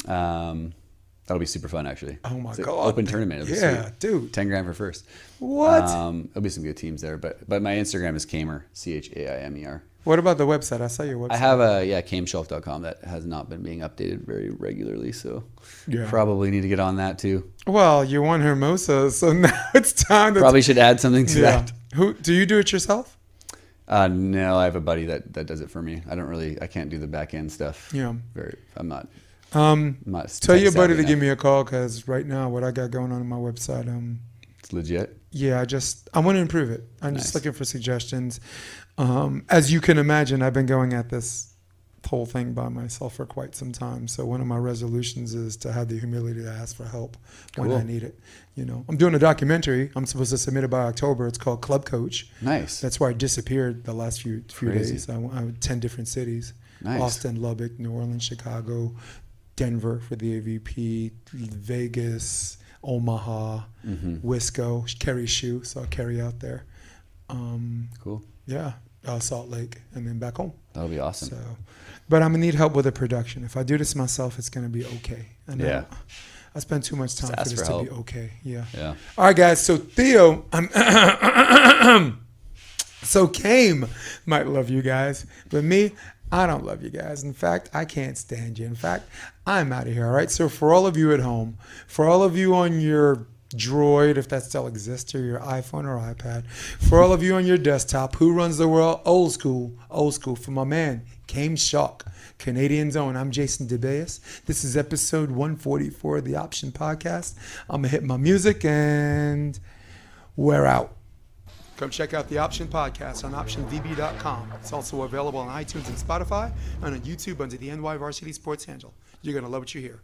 Speaker 2: That'll be super fun, actually.
Speaker 1: Oh my
Speaker 2: It's an
Speaker 1: God.
Speaker 2: open tournament. It'll be
Speaker 1: Yeah,
Speaker 2: sweet.
Speaker 1: dude.
Speaker 2: 10 grand for first.
Speaker 1: What?
Speaker 2: There'll be some good teams there, but my Instagram is Chamer, Chaimer.
Speaker 1: What about the website? I saw your website.
Speaker 2: I have chaimschalk.com that has not been being updated very regularly, so
Speaker 1: Yeah.
Speaker 2: probably need to get on that too.
Speaker 1: Well, you won Hermosa, so now it's time to
Speaker 2: Probably should add something to that.
Speaker 1: Who do you do it yourself?
Speaker 2: No, I have a buddy that does it for me. I can't do the back end stuff.
Speaker 1: Yeah.
Speaker 2: I'm not.
Speaker 1: Tell your buddy to
Speaker 2: enough.
Speaker 1: give me a call, because right now what I got going on my website,
Speaker 2: It's legit.
Speaker 1: yeah, I want to improve it. I'm just
Speaker 2: Nice.
Speaker 1: looking for suggestions. As you can imagine, I've been going at this whole thing by myself for quite some time. So one of my resolutions is to have the humility to ask for help when
Speaker 2: Cool.
Speaker 1: I need it. I'm doing a documentary. I'm supposed to submit it by October. It's called Club Coach.
Speaker 2: Nice.
Speaker 1: That's where I disappeared the last few
Speaker 2: Crazy.
Speaker 1: days. I went 10 different cities.
Speaker 2: Nice.
Speaker 1: Austin, Lubbock, New Orleans, Chicago, Denver for the AVP, Vegas, Omaha, Wisco, Kerry Shoe, so I'll carry out there.
Speaker 2: Cool.
Speaker 1: Yeah, Salt Lake, and then back home.
Speaker 2: That'll be awesome.
Speaker 1: So, but I'm gonna need help with the production. If I do this myself, it's gonna be okay. And
Speaker 2: Yeah.
Speaker 1: I spend too much time for
Speaker 2: ask
Speaker 1: this
Speaker 2: for
Speaker 1: to
Speaker 2: help.
Speaker 1: be okay. Yeah.
Speaker 2: Yeah.
Speaker 1: All right, guys. So Theo, so Chaim might love you guys, but me, I don't love you guys. In fact, I can't stand you. In fact, I'm out of here. All right. So for all of you at home, for all of you on your Droid, if that still exists, or your iPhone or iPad, for all of you on your desktop, who runs the world? Old school. For my man, Chaim Schalk, Canadian's own. I'm Jason DeBeas. This is episode 144 of the Option Podcast. I'm gonna hit my music and we're out. Come check out the Option Podcast on OptionVB.com. It's also available on iTunes and Spotify and on YouTube under the NY Varsity Sports handle. You're going to love what you hear.